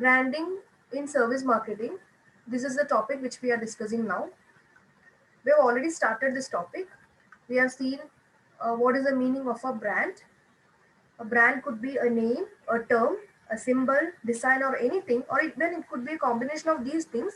Branding in service marketing. This is the topic which we are discussing now. We have already started this topic. We have seen what is the meaning of a brand. A brand could be a name, a term, a symbol, design, or anything, or even it could be a combination of these things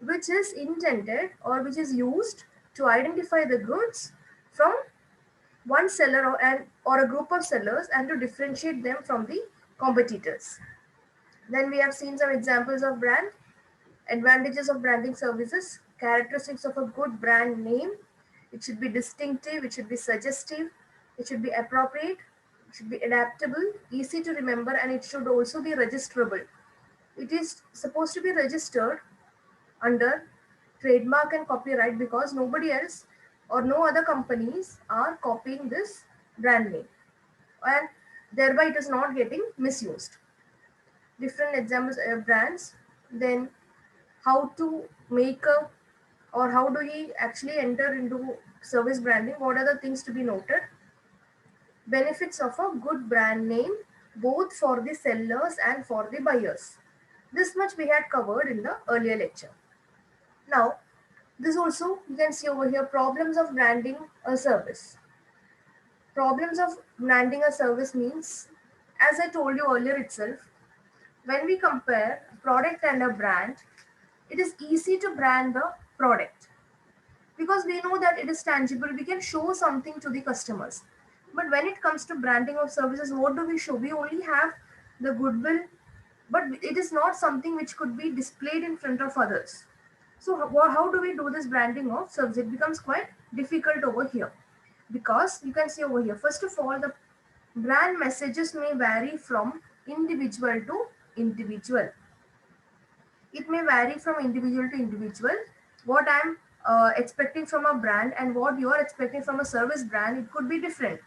which is intended or which is used to identify the goods from one seller or a group of sellers and to differentiate them from the competitors. Then we have seen some examples of brand. Advantages of branding services, characteristics of a good brand name. It should be distinctive, it should be suggestive, it should be appropriate, it should be adaptable, easy to remember, and it should also be registerable. It is supposed to be registered under trademark and copyright because nobody else or no other companies are copying this brand name, and thereby it is not getting misused. Different examples of brands. Then how to make a or how do we actually enter into service branding, what are the things to be noted, benefits of a good brand name both for the sellers and for the buyers. This much we had covered in the earlier lecture. Now this also you can see over here, problems of branding a service. Problems of branding a service means, as I told you earlier itself, when we compare a product and a brand, it is easy to brand the product because we know that it is tangible, we can show something to the customers. But when it comes to branding of services, what do we show? We only have the goodwill, but it is not something which could be displayed in front of others. So how do we do this branding of service? It becomes quite difficult over here because you can see over here, first of all, the brand messages may vary from individual to individual. It may vary from individual to individual. What I'm expecting from a brand and what you are expecting from a service brand, it could be different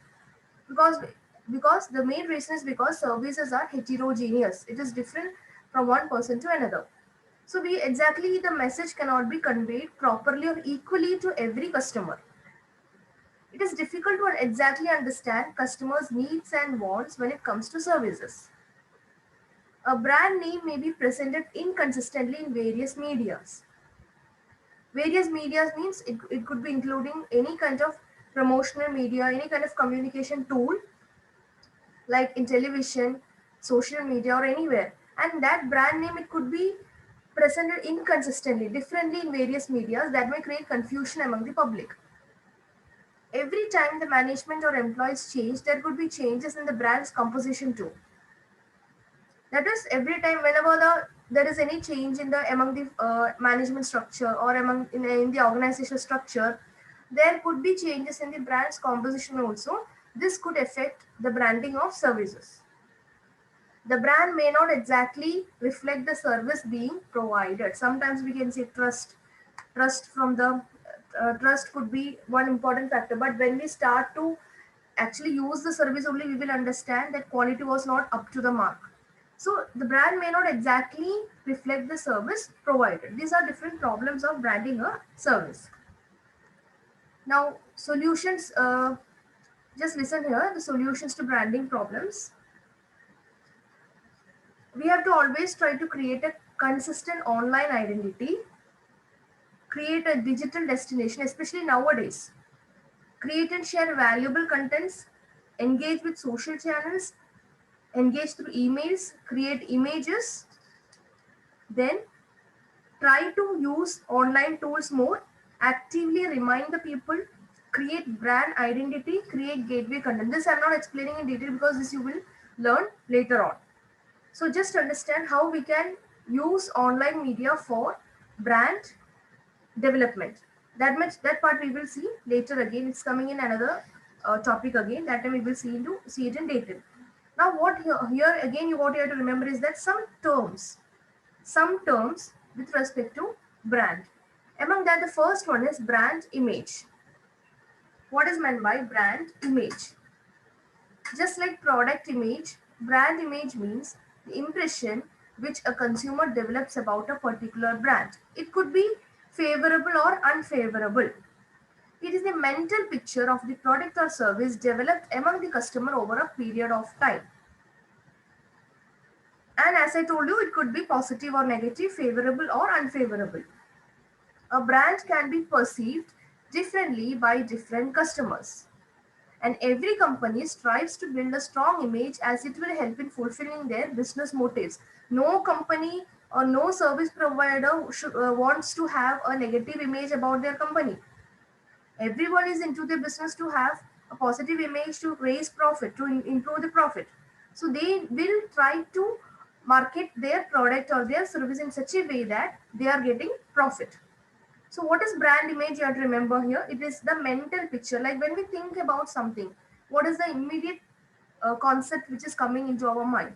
because the main reason is because services are heterogeneous. It is different from one person to another. So we exactly, the message cannot be conveyed properly or equally to every customer. It is difficult to exactly understand customers' needs and wants when it comes to services. A brand name may be presented inconsistently in various medias. Various media means it could be including any kind of promotional media, any kind of communication tool like in television, social media, or anywhere. And that brand name, it could be presented inconsistently, differently in various medias that may create confusion among the public. Every time the management or employees change, there could be changes in the brand's composition too. That is, every time whenever there is any change in the among the management structure or among in the organizational structure, there could be changes in the brand's composition also. This could affect the branding of services. The brand may not exactly reflect the service being provided. Sometimes we can say trust from the trust could be one important factor, but when we start to actually use the service only, we will understand that quality was not up to the mark. So the brand may not exactly reflect the service provided. These are different problems of branding a service. Now solutions, just listen here, the solutions to branding problems. We have to always try to create a consistent online identity, create a digital destination, especially nowadays. Create and share valuable contents, engage with social channels, engage through emails, create images, then try to use online tools more, actively remind the people, create brand identity, create gateway content. This I'm not explaining in detail because this you will learn later on. So just understand how we can use online media for brand development. That part we will see later again. It's coming in another topic again. That time we will see it in detail. Now what here again what you have to remember is that some terms with respect to brand. Among that, the first one is brand image. What is meant by brand image? Just like product image, brand image means the impression which a consumer develops about a particular brand. It could be favorable or unfavorable. It is the mental picture of the product or service developed among the customer over a period of time. And as I told you, it could be positive or negative, favorable or unfavorable. A brand can be perceived differently by different customers. And every company strives to build a strong image as it will help in fulfilling their business motives. No company or no service provider wants to have a negative image about their company. Everyone is into their business to have a positive image, to raise profit, to improve the profit. So they will try to market their product or their service in such a way that they are getting profit. So what is brand image? You have to remember here. It is the mental picture. Like when we think about something, what is the immediate concept which is coming into our mind?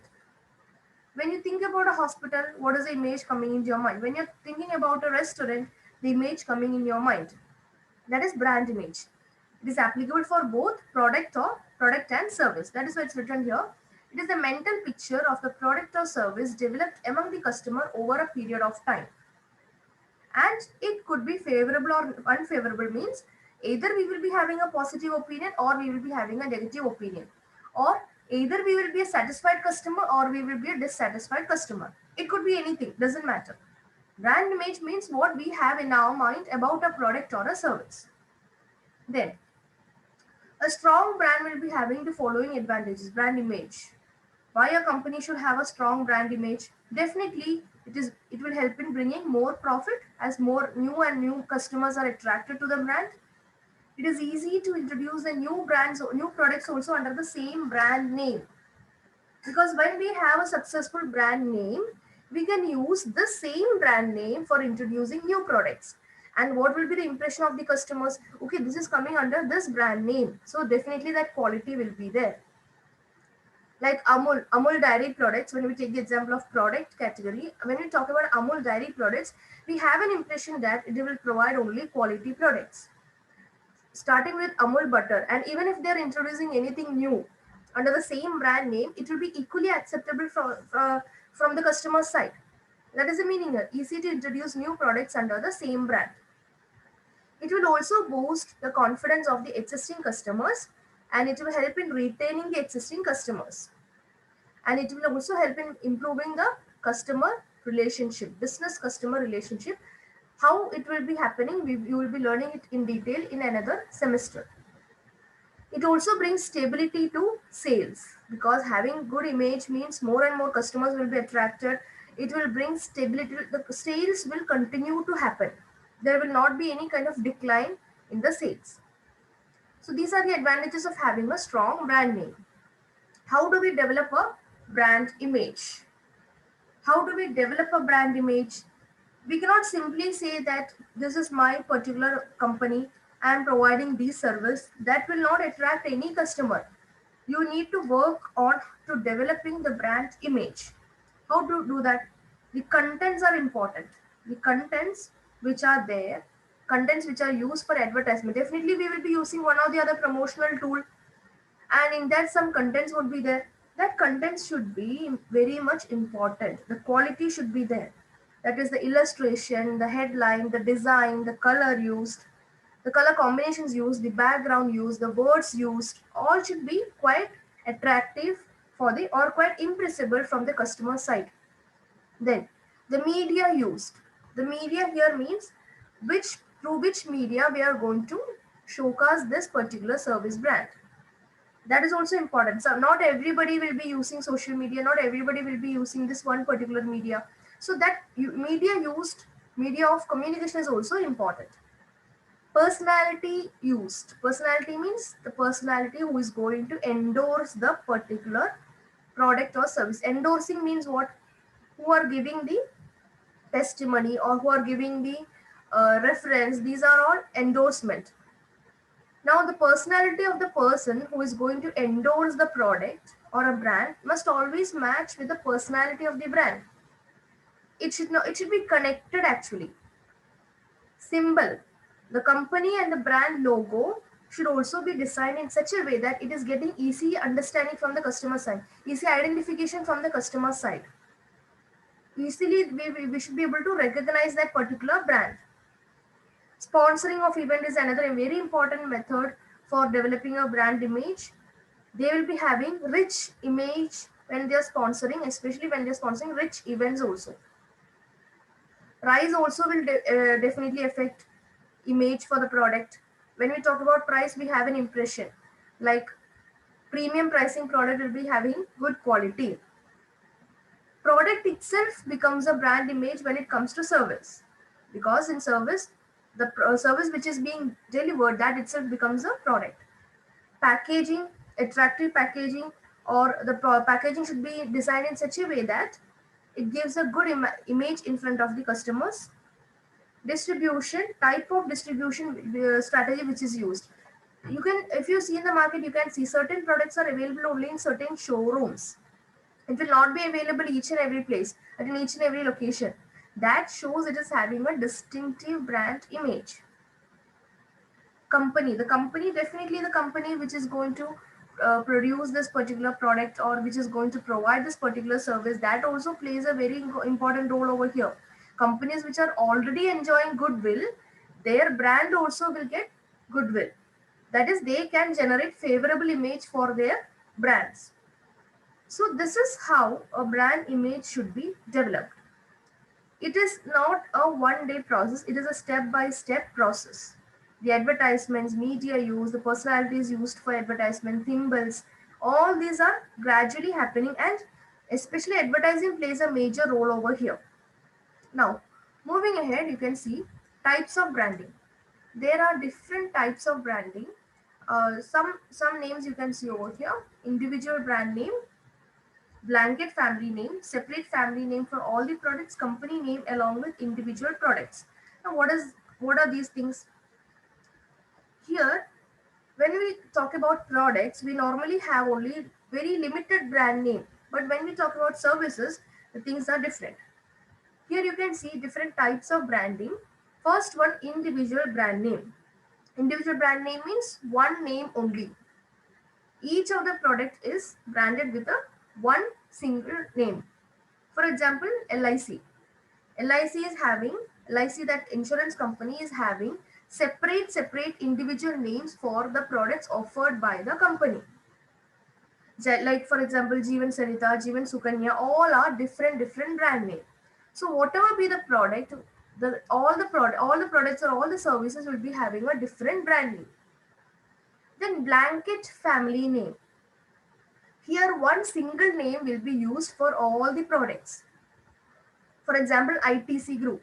When you think about a hospital, what is the image coming into your mind? When you're thinking about a restaurant, the image coming in your mind. That is brand image. It is applicable for both product or product and service. That is why it's written here. It is the mental picture of the product or service developed among the customer over a period of time. And it could be favorable or unfavorable, means either we will be having a positive opinion or we will be having a negative opinion, or either we will be a satisfied customer or we will be a dissatisfied customer. It could be anything, doesn't matter. Brand image means what we have in our mind about a product or a service. Then a strong brand will be having the following advantages. Brand image. Why a company should have a strong brand image? Definitely it will help in bringing more profit as more new customers are attracted to the brand. It is easy to introduce the new brands or new products also under the same brand name, because when we have a successful brand name, we can use the same brand name for introducing new products. And what will be the impression of the customers? Okay, this is coming under this brand name, so definitely that quality will be there. Like Amul dairy products, when we take the example of product category, when we talk about Amul dairy products, we have an impression that it will provide only quality products. Starting with Amul butter, and even if they're introducing anything new under the same brand name, it will be equally acceptable from the customer side. That is the meaning here. Easy to introduce new products under the same brand. It will also boost the confidence of the existing customers, and it will help in retaining the existing customers. And it will also help in improving the customer relationship, business customer relationship. How it will be happening, you will be learning it in detail in another semester. It also brings stability to sales, because having good image means more and more customers will be attracted. It will bring stability. The sales will continue to happen. There will not be any kind of decline in the sales. So these are the advantages of having a strong brand name. How do we develop a brand image? How do we develop a brand image? We cannot simply say that this is my particular company, I am providing this service. That will not attract any customer. You need to work on to developing the brand image. How to do that? The contents are important. The contents which are there, contents which are used for advertisement. Definitely we will be using one or the other promotional tool, and in that some contents would be there. That contents should be very much important. The quality should be there. That is the illustration, the headline, the design, the color used, the color combinations used, the background used, the words used, all should be quite attractive for the, or quite impressible from the customer side. Then the media used. The media here means which, through which media we are going to showcase this particular service brand. That is also important. So not everybody will be using social media, not everybody will be using this one particular media. So that media used, media of communication is also important. Personality used. Personality means the personality who is going to endorse the particular product or service. Endorsing means what? Who are giving the testimony or who are giving the reference. These are all endorsement. Now, the personality of the person who is going to endorse the product or a brand must always match with the personality of the brand. It should be connected actually. Symbol. The company and the brand logo should also be designed in such a way that it is getting easy understanding from the customer side, easy identification from the customer side. Easily, we should be able to recognize that particular brand. Sponsoring of event is another very important method for developing a brand image. They will be having rich image when they are sponsoring, especially when they are sponsoring rich events also. Price also will definitely affect image for the product. When we talk about price, we have an impression like premium pricing product will be having good quality. Product itself becomes a brand image when it comes to service, because in service, the service which is being delivered, that itself becomes a product. Packaging, attractive packaging, or the packaging should be designed in such a way that it gives a good image in front of the customers. Distribution, type of distribution strategy which is used. You can, if you see in the market, you can see certain products are available only in certain showrooms. It will not be available each and every place, at in each and every location. That shows it is having a distinctive brand image. Company, the company, definitely the company which is going to produce this particular product, or which is going to provide this particular service, that also plays a very important role over here. Companies which are already enjoying goodwill, their brand also will get goodwill. That is, they can generate favorable image for their brands. So this is how a brand image should be developed. It is not a one-day process, it is a step-by-step process. The advertisements, media use, the personalities used for advertisement, symbols, all these are gradually happening, and especially advertising plays a major role over here. Now, moving ahead, you can see types of branding. There are different types of branding. Some names you can see over here: individual brand name, blanket family name, separate family name for all the products, company name along with individual products. Now, what are these things? Here, when we talk about products, we normally have only very limited brand name. But when we talk about services, the things are different. Here you can see different types of branding. First one, individual brand name. Individual brand name means one name only. Each of the product is branded with a one single name. For example, LIC. LIC is having, LIC, that insurance company, is having separate individual names for the products offered by the company. Like for example, Jeevan Sarita, Jeevan Sukanya, all are different brand name. So whatever be the product, all the products or all the services will be having a different brand name. Then blanket family name. Here one single name will be used for all the products. For example, ITC Group.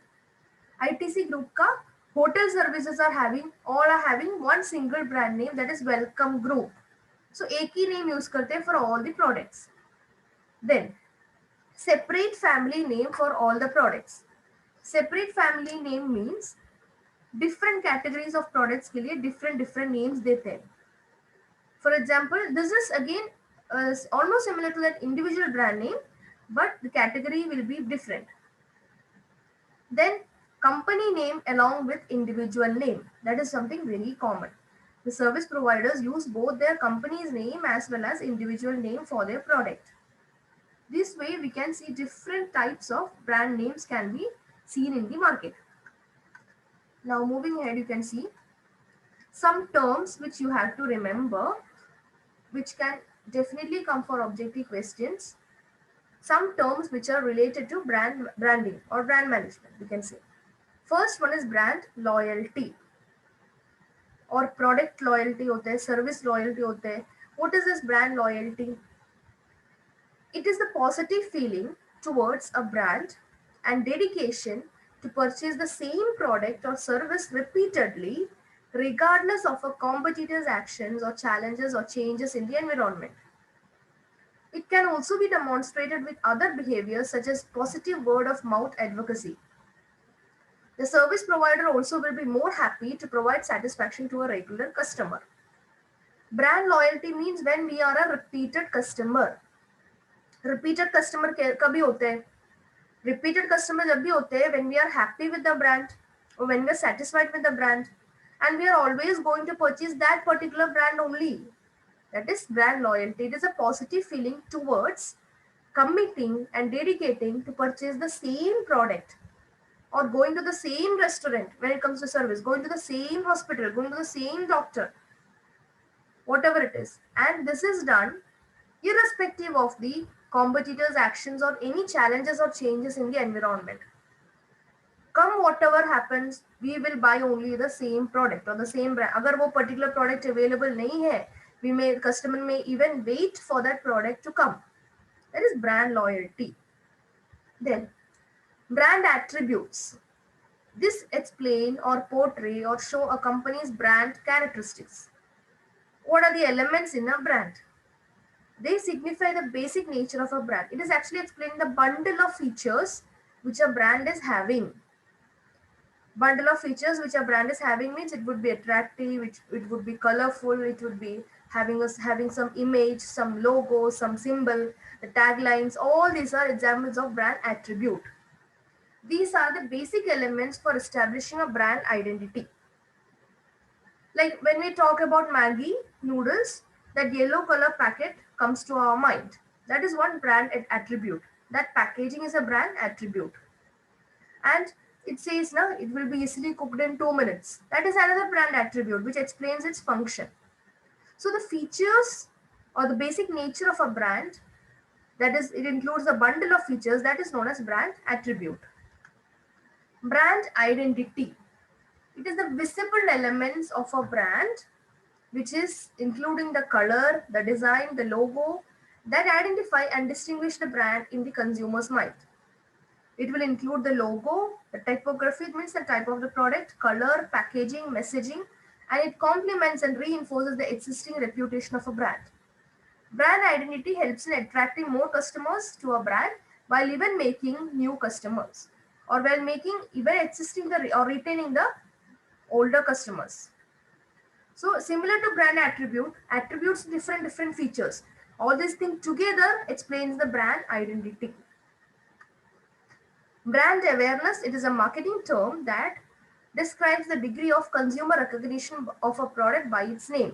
ITC Group ka hotel services are having, all are having one single brand name, that is Welcome Group. So एक ही name use करते हैं for all the products. Then separate family name for all the products. Separate family name means different categories of products के लिए different names देते हैं. For example, this is again almost similar to that individual brand name, but the category will be different. Then company name along with individual name. That is something very common. The service providers use both their company's name as well as individual name for their product. This way we can see different types of brand names can be seen in the market. Now moving ahead, you can see some terms which you have to remember, which can definitely come for objective questions. Some terms which are related to branding or brand management, we can say. First one is brand loyalty or product loyalty होते हैं, service loyalty होते हैं. What is this brand loyalty? It is the positive feeling towards a brand and dedication to purchase the same product or service repeatedly, regardless of a competitor's actions or challenges or changes in the environment. It can also be demonstrated with other behaviors such as positive word of mouth advocacy. The service provider also will be more happy to provide satisfaction to a regular customer. Brand loyalty means when we are a repeated customer. Repeated customer कभी होते हैं? Repeated customer जब भी होते हैं when we are happy with the brand or when we are satisfied with the brand and we are always going to purchase that particular brand only. That is brand loyalty. It is a positive feeling towards committing and dedicating to purchase the same product or going to the same restaurant when it comes to service, going to the same hospital, going to the same doctor, whatever it is. And this is done irrespective of the competitors' actions, or any challenges or changes in the environment. Come whatever happens, we will buy only the same product or the same brand. अगर वो particular product available नहीं है, customer may even wait for that product to come. That is brand loyalty. Then, brand attributes. This explain or portray or show a company's brand characteristics. What are the elements in a brand? They signify the basic nature of a brand. It is actually explaining the bundle of features which a brand is having. Bundle of features which a brand is having means it would be attractive, it would be colorful, it would be having some image, some logo, some symbol, the taglines. All these are examples of brand attribute. These are the basic elements for establishing a brand identity. Like when we talk about Maggi noodles, that yellow color packet comes to our mind. That is one brand attribute. That packaging is a brand attribute. And it says now it will be easily cooked in 2 minutes. That is another brand attribute which explains its function. So the features or the basic nature of a brand, that is, it includes a bundle of features that is known as brand attribute. Brand identity. It is the visible elements of a brand, which is including the color, the design, the logo, that identify and distinguish the brand in the consumer's mind. It will include the logo, the typography, it means the type of the product, color, packaging, messaging, and it complements and reinforces the existing reputation of a brand. Brand identity helps in attracting more customers to a brand while even making new customers, or while making even existing or retaining the older customers. So similar to brand attributes different features. All these things together explains the brand identity. Brand awareness, it is a marketing term that describes the degree of consumer recognition of a product by its name.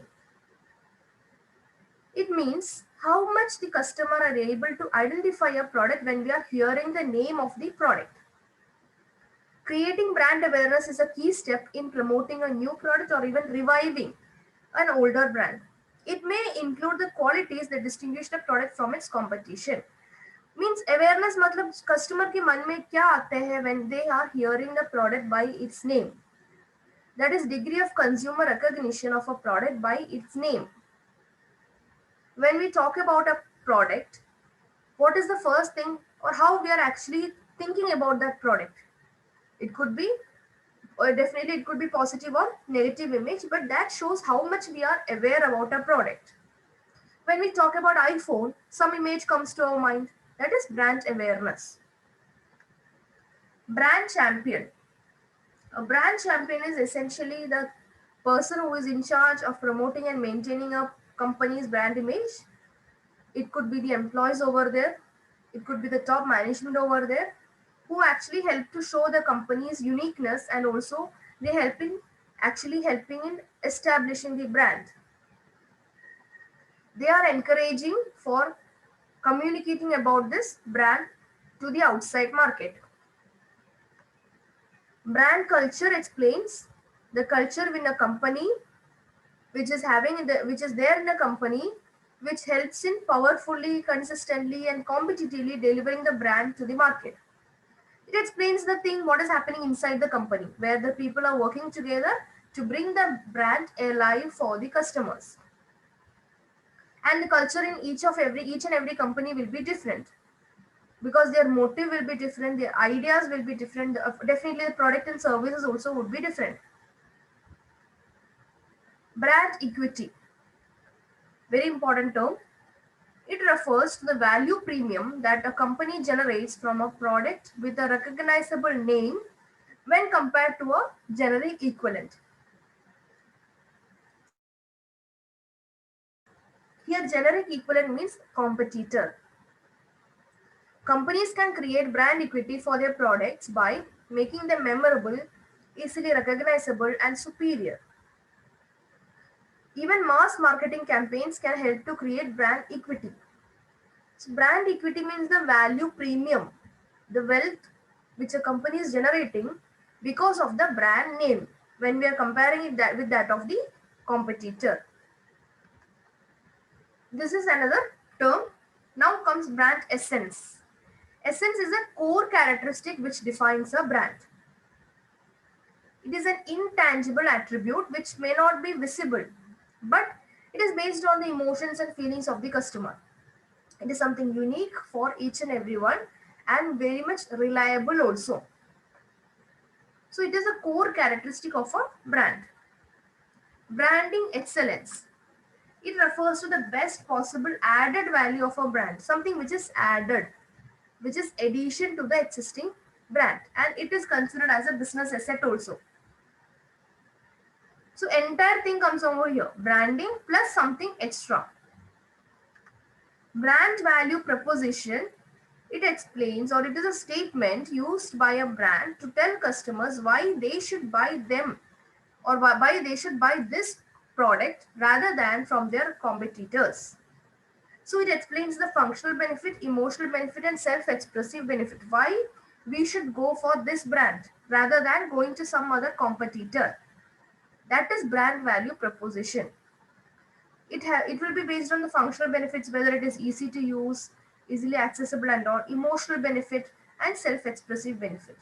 It means how much the customer are able to identify a product when we are hearing the name of the product. Creating brand awareness is a key step in promoting a new product or even reviving an older brand. It may include the qualities that distinguish the product from its competition. Means awareness मतलब customer के मन में क्या आते हैं when they are hearing the product by its name. That is degree of consumer recognition of a product by its name. When we talk about a product, what is the first thing or how we are actually thinking about that product? It could be, or definitely it could be positive or negative image, but that shows how much we are aware about a product. When we talk about iPhone, some image comes to our mind. That is brand awareness. Brand champion. A brand champion is essentially the person who is in charge of promoting and maintaining a company's brand image. It could be the employees over there. It could be the top management over there who actually help to show the company's uniqueness, and also they helping in establishing the brand. They are encouraging for communicating about this brand to the outside market. Brand culture explains the culture in a company which is there in a company which helps in powerfully, consistently, and competitively delivering the brand to the market. It explains the thing what is happening inside the company where the people are working together to bring the brand alive for the customers. And the culture in each and every company will be different because their motive will be different, their ideas will be different, definitely the product and services also would be different. Brand equity, very important term. It refers to the value premium that a company generates from a product with a recognizable name when compared to a generic equivalent. Here, generic equivalent means competitor. Companies can create brand equity for their products by making them memorable, easily recognizable, and superior. Even mass marketing campaigns can help to create brand equity. So brand equity means the value premium, the wealth which a company is generating because of the brand name when we are comparing it with that of the competitor. This is another term Now comes brand essence. Essence is a core characteristic which defines a brand. It is an intangible attribute which may not be visible, but it is based on the emotions and feelings of the customer. It is something unique for each and everyone and very much reliable also. So it is a core characteristic of a brand. Branding excellence. It refers to the best possible added value of a brand, something which is added, which is addition to the existing brand, and it is considered as a business asset also. So entire thing comes over here, branding plus something extra. Brand value proposition, it explains or it is a statement used by a brand to tell customers why they should buy them or why they should buy this product rather than from their competitors. So it explains the functional benefit, emotional benefit, and self-expressive benefit. Why we should go for this brand rather than going to some other competitor. That is brand value proposition. It will be based on the functional benefits, whether it is easy to use, easily accessible, and or emotional benefit and self-expressive benefit.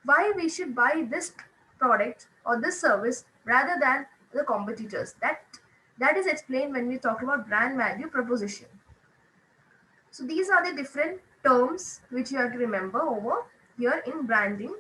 Why we should buy this product or this service rather than the competitors. That is explained when we talk about brand value proposition. So these are the different terms which you have to remember over here in branding.